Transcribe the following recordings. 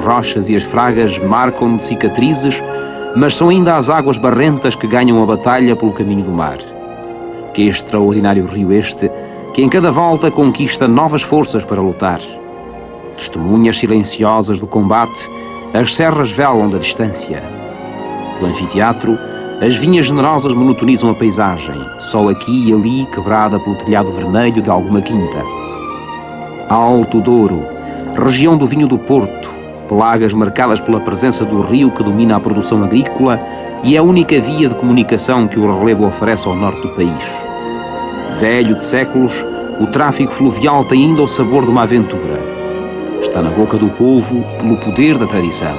rochas e as fragas marcam de cicatrizes, mas são ainda as águas barrentas que ganham a batalha pelo caminho do mar. Que extraordinário rio este, que em cada volta conquista novas forças para lutar. Testemunhas silenciosas do combate, as serras velam da distância. Do anfiteatro, as vinhas generosas monotonizam a paisagem, só aqui e ali quebrada pelo telhado vermelho de alguma quinta. Alto Douro, região do vinho do Porto, plagas marcadas pela presença do rio que domina a produção agrícola e é a única via de comunicação que o relevo oferece ao norte do país. Velho de séculos, o tráfico fluvial tem ainda o sabor de uma aventura. Está na boca do povo pelo poder da tradição.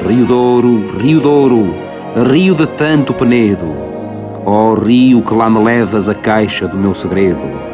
Rio Douro, rio de tanto penedo, ó rio que lá me levas a caixa do meu segredo.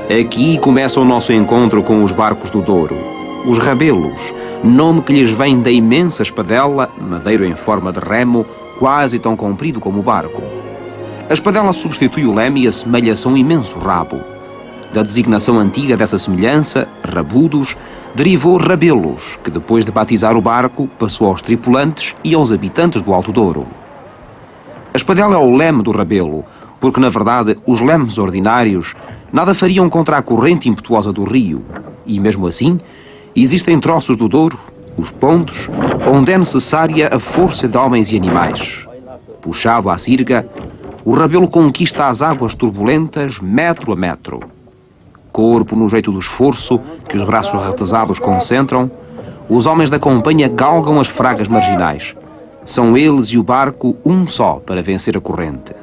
Aqui começa o nosso encontro com os barcos do Douro, os rabelos, nome que lhes vem da imensa espadela, madeiro em forma de remo, quase tão comprido como o barco. A espadela substitui o leme e assemelha-se a um imenso rabo. Da designação antiga dessa semelhança, rabudos, derivou rabelos, que depois de batizar o barco, passou aos tripulantes e aos habitantes do Alto Douro. A espadela é o leme do rabelo, porque, na verdade, os lemes ordinários nada fariam contra a corrente impetuosa do rio. E, mesmo assim, existem troços do Douro, os pontos, onde é necessária a força de homens e animais. Puxado à sirga, o rabelo conquista as águas turbulentas metro a metro. Corpo no jeito do esforço que os braços retesados concentram, os homens da companhia galgam as fragas marginais. São eles e o barco um só para vencer a corrente.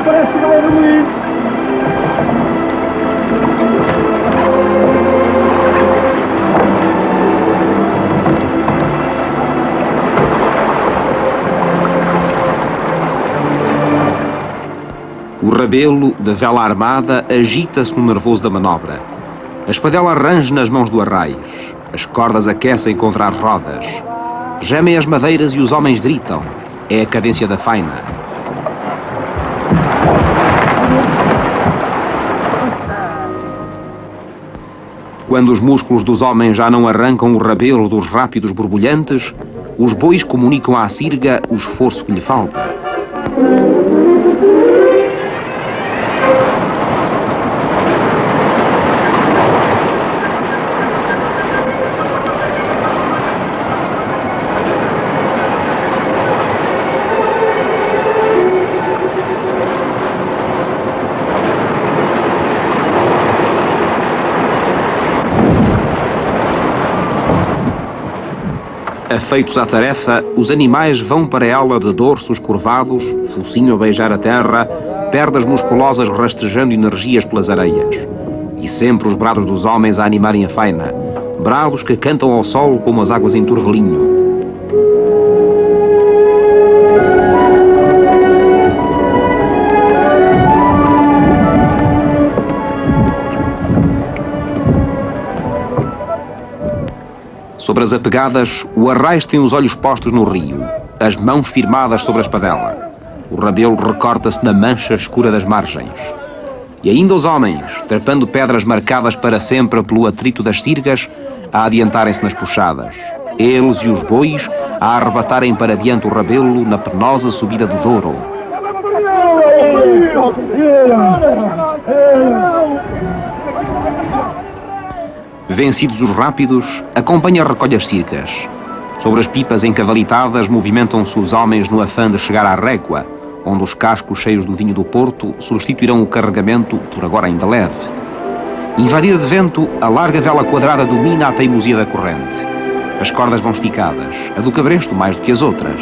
Parece que vai ruir. O rabelo, de vela armada, agita-se no nervoso da manobra. A espadela arrange nas mãos do arraiz. As cordas aquecem contra as rodas. Gemem as madeiras e os homens gritam. É a cadência da faina. Quando os músculos dos homens já não arrancam o rabelo dos rápidos borbulhantes, os bois comunicam à sirga o esforço que lhe falta. Afeitos à tarefa, os animais vão para ela de dorsos curvados, focinho a beijar a terra, pernas musculosas rastejando energias pelas areias. E sempre os brados dos homens a animarem a faina, brados que cantam ao sol como as águas em turvelinho. Sobre as apegadas, o arraiz tem os olhos postos no rio, as mãos firmadas sobre a espadela. O rabelo recorta-se na mancha escura das margens. E ainda os homens, trepando pedras marcadas para sempre pelo atrito das sirgas, a adiantarem-se nas puxadas. Eles e os bois a arrebatarem para diante o rabelo na penosa subida do Douro. Vencidos os rápidos, a companhia recolhe as sirgas. Sobre as pipas encavalitadas movimentam-se os homens no afã de chegar à régua, onde os cascos cheios do vinho do Porto substituirão o carregamento, por agora ainda leve. Invadida de vento, a larga vela quadrada domina a teimosia da corrente. As cordas vão esticadas, a do cabresto mais do que as outras.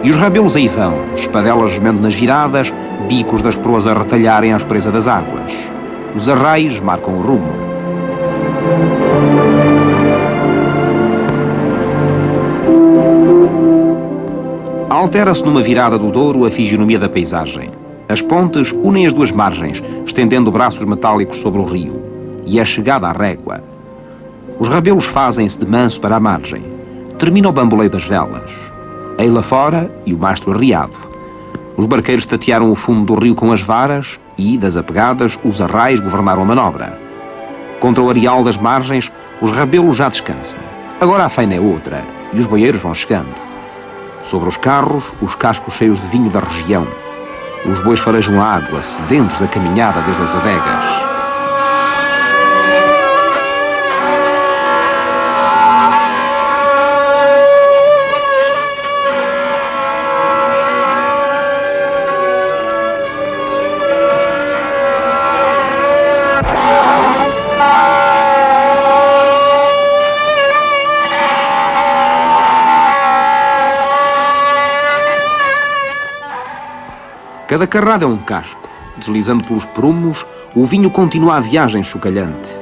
E os rabelos aí vão, espadelas gemendo nas viradas, bicos das proas a retalharem à espresa das águas. Os arrais marcam o rumo. Altera-se numa virada do Douro a fisionomia da paisagem. As pontes unem as duas margens, estendendo braços metálicos sobre o rio. E é chegada à régua. Os rabelos fazem-se de manso para a margem. Termina o bamboleio das velas. Ei lá fora e o mastro arriado. Os barqueiros tatearam o fumo do rio com as varas e, das apegadas, os arrais governaram a manobra. Contra o areal das margens, os rabelos já descansam. Agora a faina é outra e os boieiros vão chegando. Sobre os carros, os cascos cheios de vinho da região. Os bois farejam a água, sedentos da caminhada desde as adegas. Cada carrada é um casco. Deslizando pelos prumos, o vinho continua a viagem chocalhante.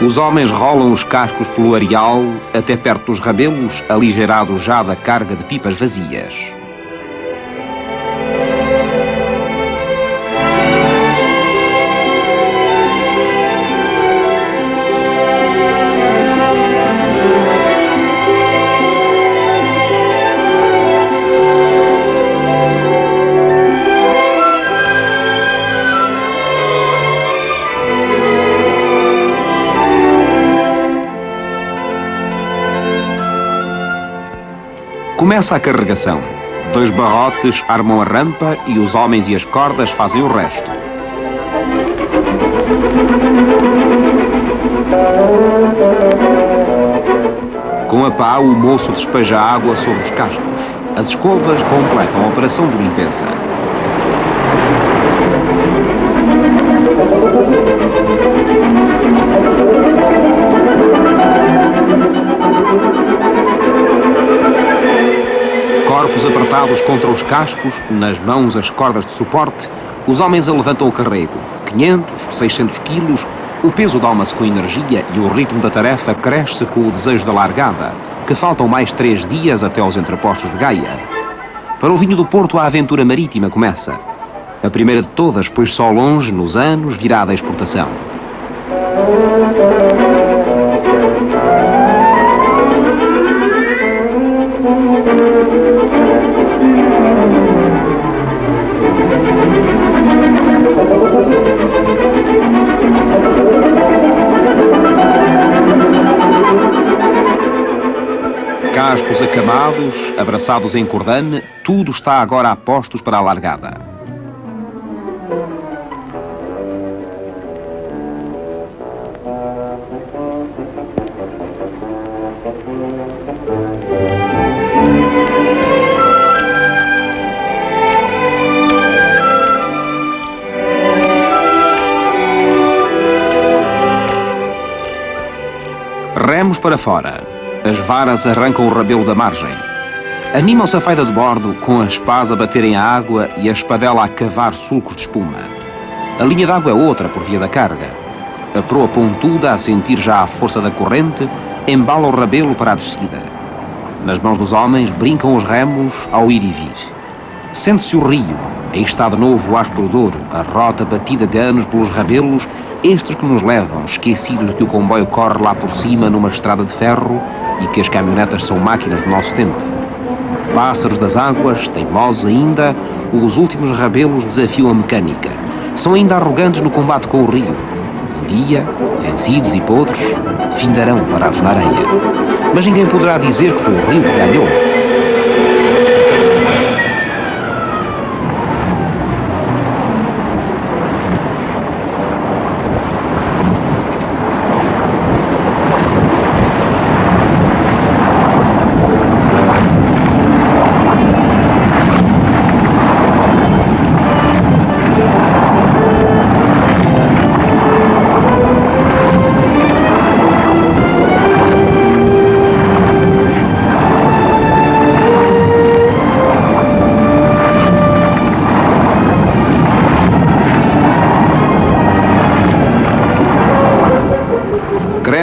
Os homens rolam os cascos pelo areal, até perto dos rabelos, aligeirados já da carga de pipas vazias. Começa a carregação. 2 barrotes armam a rampa e os homens e as cordas fazem o resto. Com a pá, o moço despeja água sobre os cascos. As escovas completam a operação de limpeza. Corpos apertados contra os cascos, nas mãos as cordas de suporte, os homens levantam o carrego. 500, 600 quilos, o peso doma-se com energia e o ritmo da tarefa cresce com o desejo da largada, que faltam mais 3 dias até aos entrepostos de Gaia. Para o vinho do Porto, a aventura marítima começa. A primeira de todas, pois só longe, nos anos, virada à exportação. Cascos acamados, abraçados em cordame, tudo está agora a postos para a largada. Remos para fora. As varas arrancam o rabelo da margem. Animam-se a faida de bordo, com as pás a baterem a água e a espadela a cavar sulcos de espuma. A linha d'água é outra por via da carga. A proa pontuda, a sentir já a força da corrente, embala o rabelo para a descida. Nas mãos dos homens brincam os remos ao ir e vir. Sente-se o rio. Aí está de novo o áspero Douro, a rota batida de anos pelos rabelos, estes que nos levam, esquecidos de que o comboio corre lá por cima numa estrada de ferro e que as caminhonetas são máquinas do nosso tempo. Pássaros das águas, teimosos ainda, os últimos rabelos desafiam a mecânica. São ainda arrogantes no combate com o rio. Um dia, vencidos e podres, findarão varados na areia. Mas ninguém poderá dizer que foi o rio que ganhou.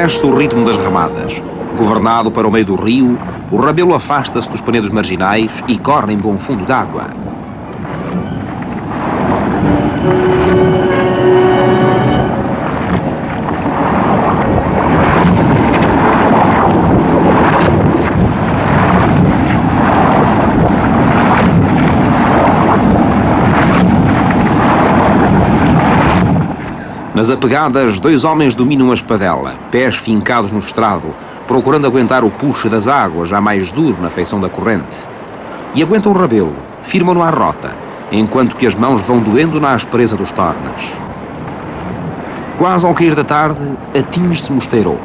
cresce o ritmo das remadas. Governado para o meio do rio, o Rabelo afasta-se dos penedos marginais e corre em bom fundo d'água. Nas apegadas, dois homens dominam a espadela, pés fincados no estrado, procurando aguentar o puxe das águas, já mais duro na feição da corrente. E aguentam o Rabelo, firmam-no à rota, enquanto que as mãos vão doendo na aspereza dos tornas. Quase ao cair da tarde, atinge-se Mosteiro.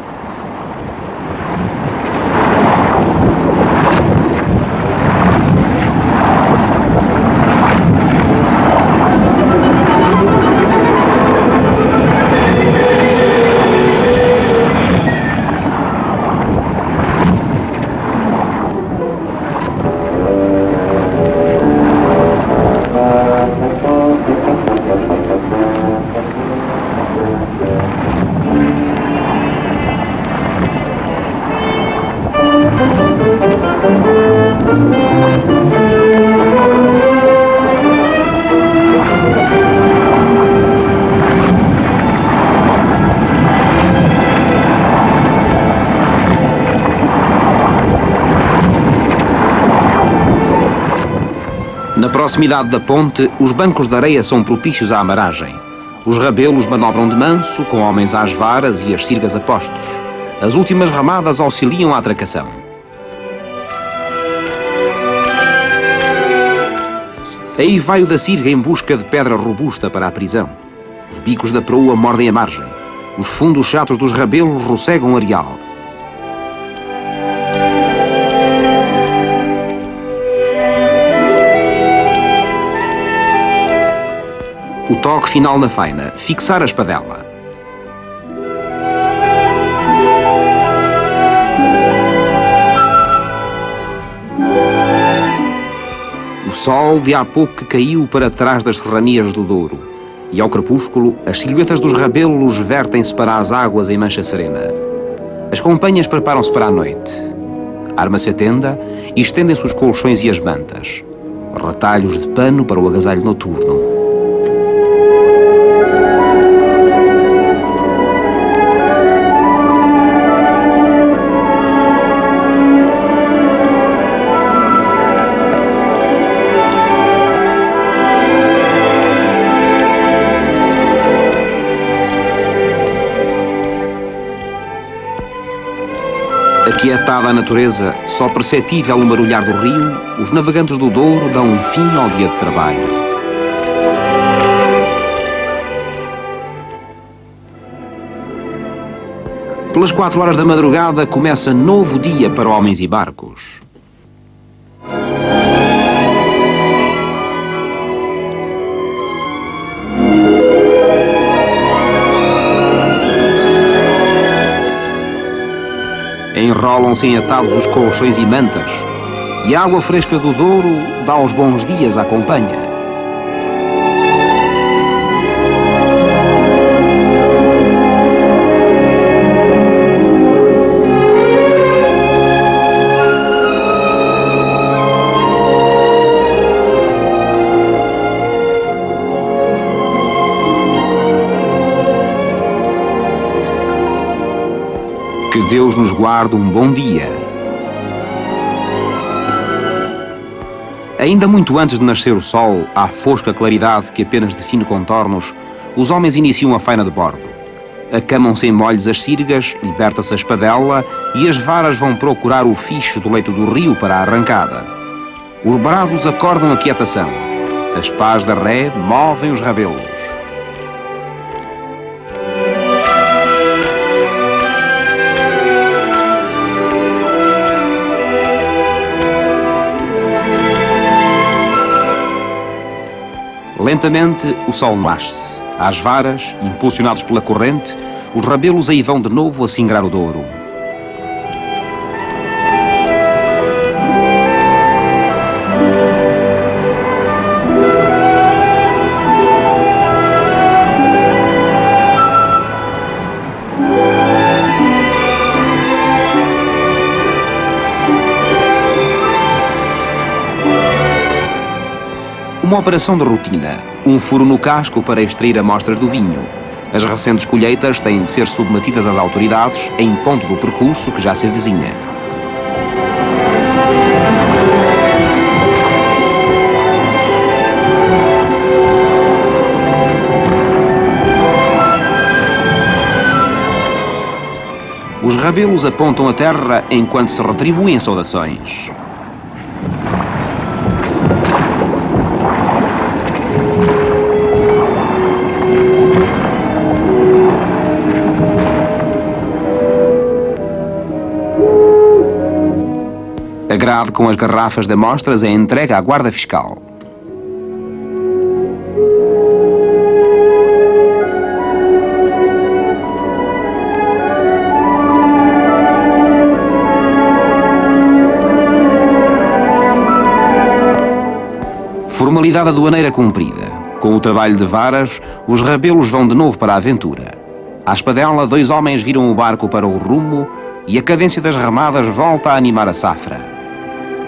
Na proximidade da ponte, os bancos de areia são propícios à amaragem. Os rabelos manobram de manso, com homens às varas e as sirgas a postos. As últimas ramadas auxiliam à atracação. Aí vai o da sirga em busca de pedra robusta para a prisão. Os bicos da proa mordem a margem. Os fundos chatos dos rabelos roçegam o areal. O toque final na faina, fixar a espadela. O sol de há pouco que caiu para trás das serranias do Douro, e ao crepúsculo as silhuetas dos rabelos vertem-se para as águas em mancha serena. As companhias preparam-se para a noite. Arma-se a tenda e estendem-se os colchões e as mantas. Retalhos de pano para o agasalho noturno. Aquietada a natureza, só perceptível o marulhar do rio, os navegantes do Douro dão um fim ao dia de trabalho. Pelas 4 horas da madrugada começa novo dia para homens e barcos. Enrolam-se em atados os colchões e mantas, e a água fresca do Douro dá os bons dias à companhia. Que Deus nos guarde um bom dia. Ainda muito antes de nascer o sol, à fosca claridade que apenas define contornos, os homens iniciam a faina de bordo. Acamam-se em molhos as sirgas, liberta-se a espadela e as varas vão procurar o ficho do leito do rio para a arrancada. Os brados acordam a quietação. As pás da ré movem os rabelos. Lentamente, o sol nasce. Às varas, impulsionados pela corrente, os rabelos aí vão de novo a cingrar o Douro. Uma operação de rotina, um furo no casco para extrair amostras do vinho. As recentes colheitas têm de ser submetidas às autoridades em ponto do percurso que já se avizinha. Os rabelos apontam a terra enquanto se retribuem saudações. A grade com as garrafas de amostras é entregue à guarda fiscal. Formalidade aduaneira cumprida. Com o trabalho de varas, os rabelos vão de novo para a aventura. À espadela, 2 homens viram o barco para o rumo e a cadência das remadas volta a animar a safra.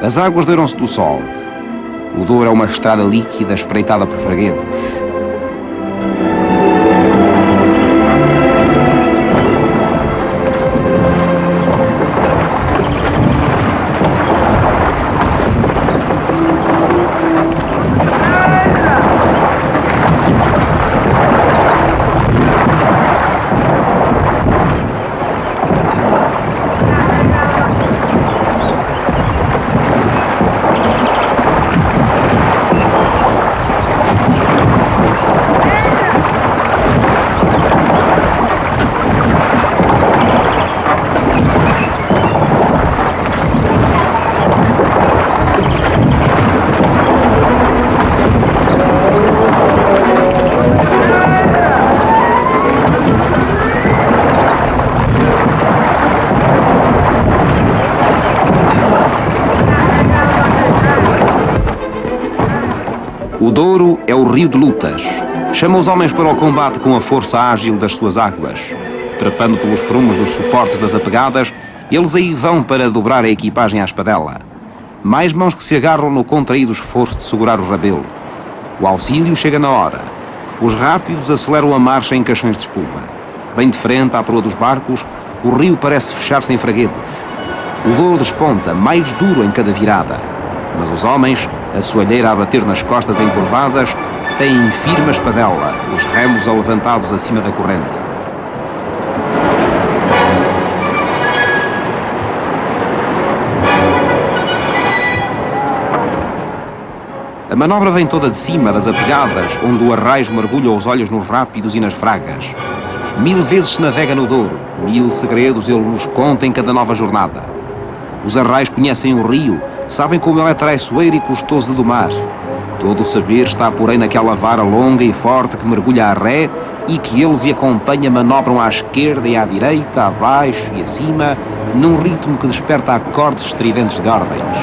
As águas deiram-se do sol. O Douro é uma estrada líquida espreitada por freguedos. O Douro é o rio de lutas. Chama os homens para o combate com a força ágil das suas águas. Trepando pelos prumos dos suportes das apegadas, eles aí vão para dobrar a equipagem à espadela. Mais mãos que se agarram no contraído esforço de segurar o rabelo. O auxílio chega na hora. Os rápidos aceleram a marcha em caixões de espuma. Bem de frente à proa dos barcos, o rio parece fechar-se em fraguedos. O Douro desponta, mais duro em cada virada. Mas os homens, a soalheira a bater nas costas encurvadas, têm firme a espadela, os remos alevantados acima da corrente. A manobra vem toda de cima das apegadas, onde o arraijo mergulha os olhos nos rápidos e nas fragas. 1000 vezes se navega no Douro, 1000 segredos ele nos conta em cada nova jornada. Os arraios conhecem o rio, sabem como ele é traiçoeiro e custoso de domar. Todo o saber está, porém, naquela vara longa e forte que mergulha a ré e que eles e acompanha manobram à esquerda e à direita, abaixo e acima, num ritmo que desperta acordes estridentes de ordens.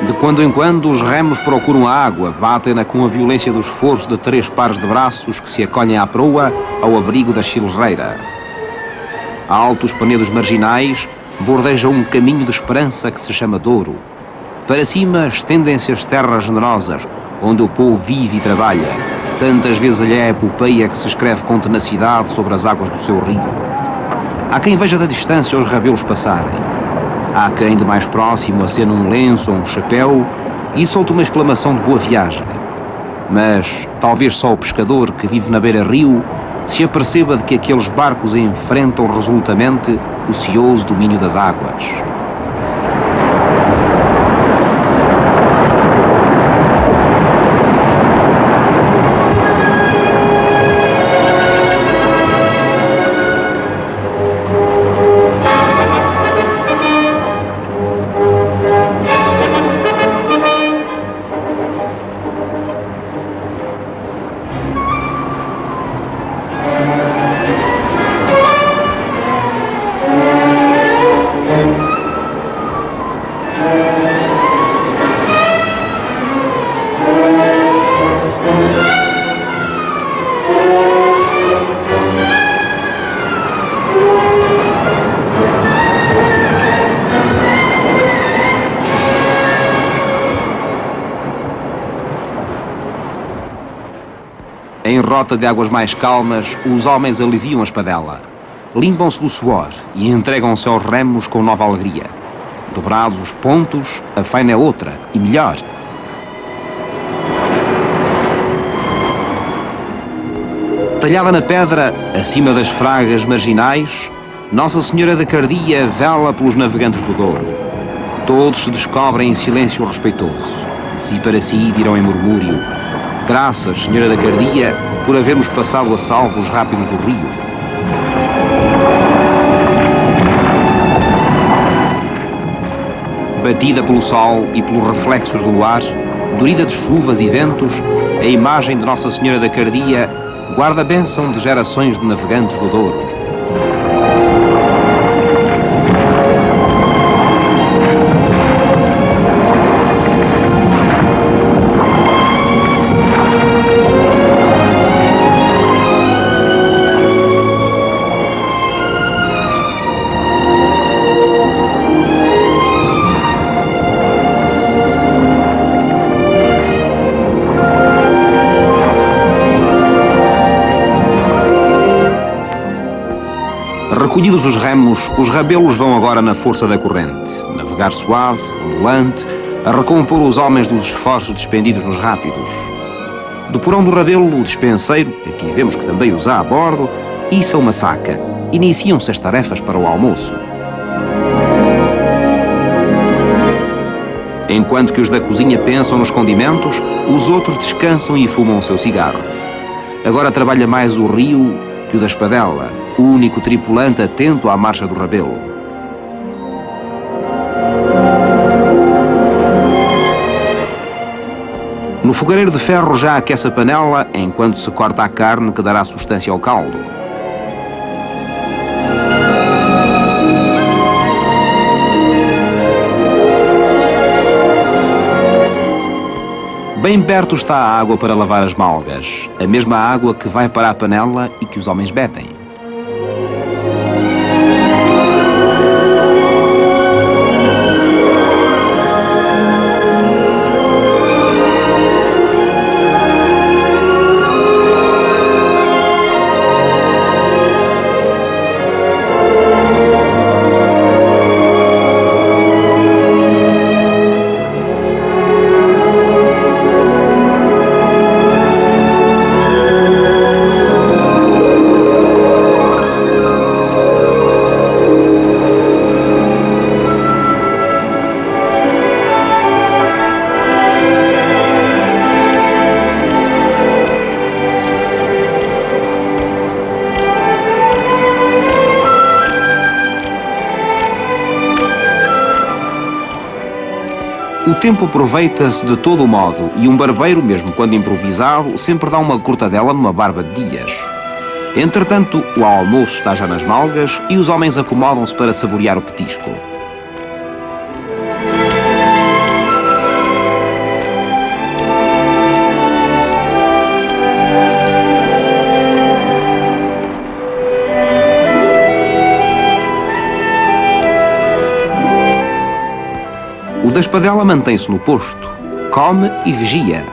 De quando em quando, os remos procuram a água, batem-na com a violência dos esforços de 3 pares de braços que se acolhem à proa ao abrigo da chilreira. A altos penedos marginais bordeja um caminho de esperança que se chama Douro. Para cima estendem-se as terras generosas, onde o povo vive e trabalha. Tantas vezes lhe é a epopeia que se escreve com tenacidade sobre as águas do seu rio. Há quem veja da distância os rabelos passarem. Há quem de mais próximo acena um lenço ou um chapéu e solta uma exclamação de boa viagem. Mas talvez só o pescador que vive na beira-rio se aperceba de que aqueles barcos enfrentam resolutamente o cioso domínio das águas. Em rota de águas mais calmas, os homens aliviam a espadela, limpam-se do suor e entregam-se aos remos com nova alegria. Dobrados os pontos, a faina é outra e melhor. Talhada na pedra, acima das fragas marginais, Nossa Senhora da Cardia vela pelos navegantes do Douro. Todos se descobrem em silêncio respeitoso. De si para si dirão em murmúrio: graças, Senhora da Cardia, por havermos passado a salvo os rápidos do rio. Batida pelo sol e pelos reflexos do luar, dorida de chuvas e ventos, a imagem de Nossa Senhora da Cardia guarda a bênção de gerações de navegantes do Douro. Recolhidos os remos, os rabelos vão agora na força da corrente, navegar suave, ondulante, a recompor os homens dos esforços despendidos nos rápidos. Do porão do rabelo, o despenseiro, aqui vemos que também os há a bordo, issa uma saca. Iniciam-se as tarefas para o almoço. Enquanto que os da cozinha pensam nos condimentos, os outros descansam e fumam o seu cigarro. Agora trabalha mais o rio que o da espadela, o único tripulante atento à marcha do rabelo. No fogareiro de ferro já aquece a panela, enquanto se corta a carne que dará substância ao caldo. Bem perto está a água para lavar as malgas, a mesma água que vai para a panela e que os homens bebem. O tempo aproveita-se de todo o modo e um barbeiro, mesmo quando improvisado, sempre dá uma cortadela numa barba de dias. Entretanto, o almoço está já nas malgas e os homens acomodam-se para saborear o petisco. O da espadela mantém-se no posto, come e vigia.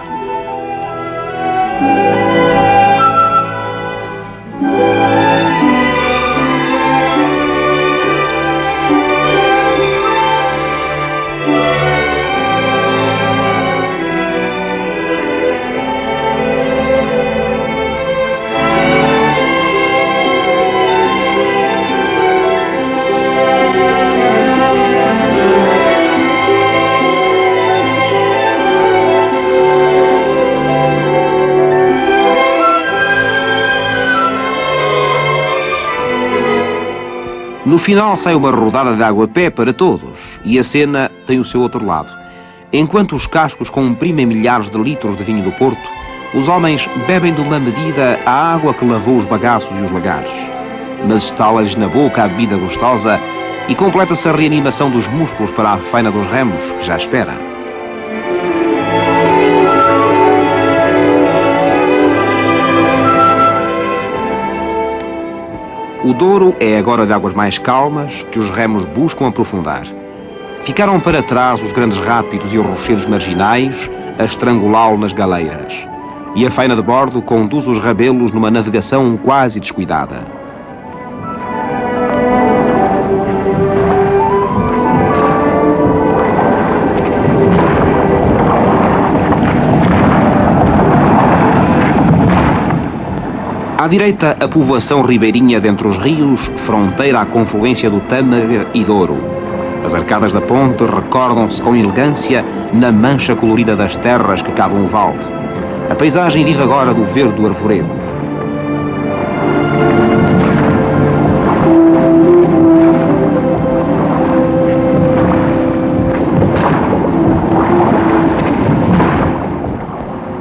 No final sai uma rodada de água-pé para todos e a cena tem o seu outro lado. Enquanto os cascos comprimem milhares de litros de vinho do Porto, os homens bebem de uma medida a água que lavou os bagaços e os lagares. Mas estala-lhes na boca a bebida gostosa e completa-se a reanimação dos músculos para a faina dos remos, que já espera. O Douro é agora de águas mais calmas, que os remos buscam aprofundar. Ficaram para trás os grandes rápidos e os rochedos marginais, a estrangulá-lo nas galeiras. e a faina de bordo conduz os rabelos numa navegação quase descuidada. À direita, a povoação ribeirinha dentre os rios, fronteira à confluência do Tâmega e Douro. As arcadas da ponte recordam-se com elegância na mancha colorida das terras que cavam o valde. A paisagem vive agora do verde do arvoredo.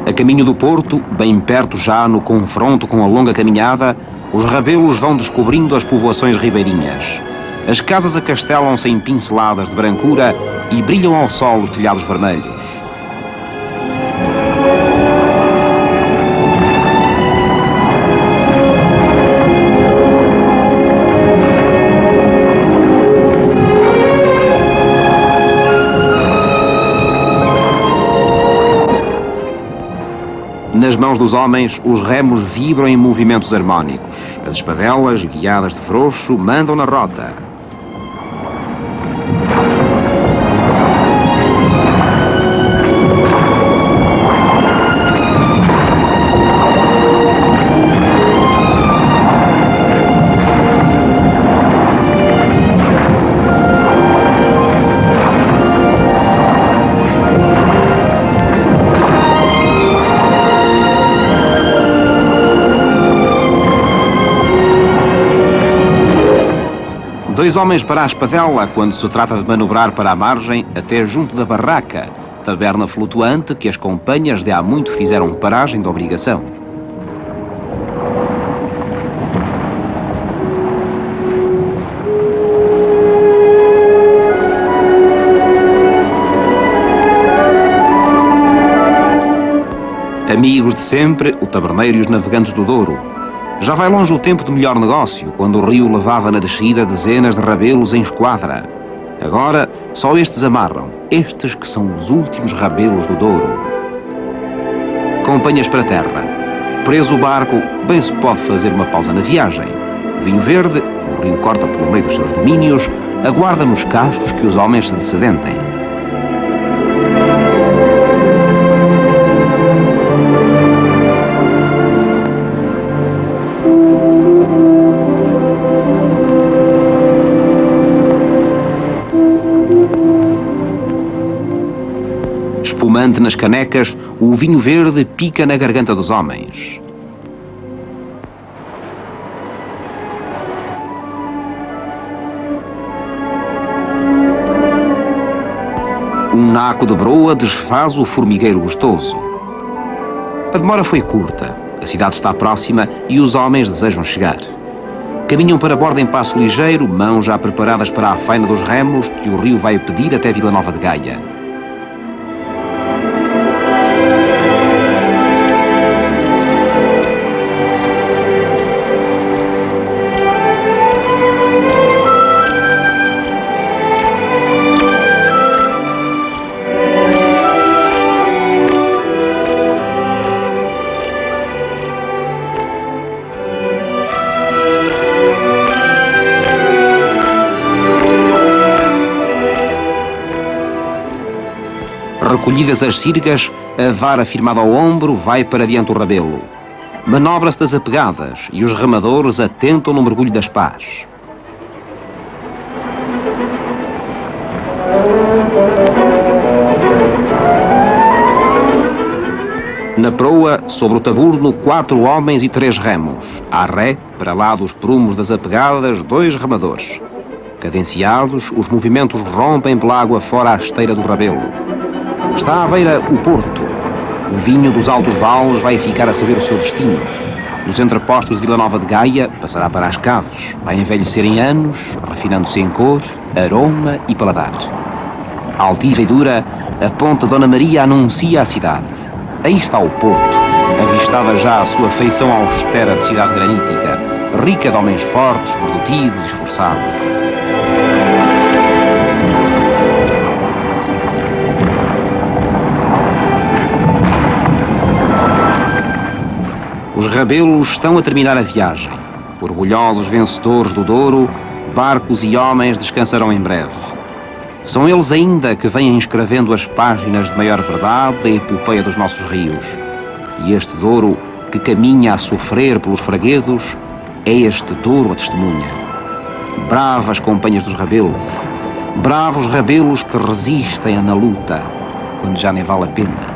A caminho do Porto, bem perto já no confronto com a longa caminhada, os rabelos vão descobrindo as povoações ribeirinhas. As casas acastelam-se em pinceladas de brancura e brilham ao sol os telhados vermelhos. Nas mãos dos homens, os remos vibram em movimentos harmónicos. As espadelas, guiadas de frouxo, mandam na rota. Dois homens para a espadela quando se trata de manobrar para a margem até junto da barraca, taberna flutuante que as companhias de há muito fizeram paragem de obrigação. Amigos de sempre, o taberneiro e os navegantes do Douro. Já vai longe o tempo de melhor negócio, quando o rio levava na descida dezenas de rabelos em esquadra. Agora, só estes amarram, estes que são os últimos rabelos do Douro. Companhias para a terra. Preso o barco, bem se pode fazer uma pausa na viagem. O vinho verde, o rio corta pelo meio dos seus domínios, aguarda nos cascos que os homens se descedentem. Espumante nas canecas, o vinho verde pica na garganta dos homens. Um naco de broa desfaz o formigueiro gostoso. A demora foi curta, a cidade está próxima e os homens desejam chegar. Caminham para a borda em passo ligeiro, mãos já preparadas para a faina dos remos que o rio vai pedir até Vila Nova de Gaia. Recolhidas as sirgas, a vara firmada ao ombro vai para diante o rabelo. Manobra-se das apegadas e os remadores atentam no mergulho das pás. Na proa, sobre o taburno, 4 homens e 3 remos. À ré, para lá dos prumos das apegadas, 2 remadores. Cadenciados, os movimentos rompem pela água fora à esteira do rabelo. Está à beira o Porto. O vinho dos altos vales vai ficar a saber o seu destino. Dos entrepostos de Vila Nova de Gaia passará para as caves. Vai envelhecer em anos, refinando-se em cor, aroma e paladar. Altiva e dura, a ponte Dona Maria anuncia a cidade. Aí está o Porto, avistada já a sua feição austera de cidade granítica, rica de homens fortes, produtivos e esforçados. Os Rabelos estão a terminar a viagem. Orgulhosos vencedores do Douro, barcos e homens descansarão em breve. São eles ainda que vêm escrevendo as páginas de maior verdade da epopeia dos nossos rios. E este Douro, que caminha a sofrer pelos fraguedos, é este Douro a testemunha. Bravas companhias dos Rabelos, bravos Rabelos que resistem na luta, quando já nem vale a pena.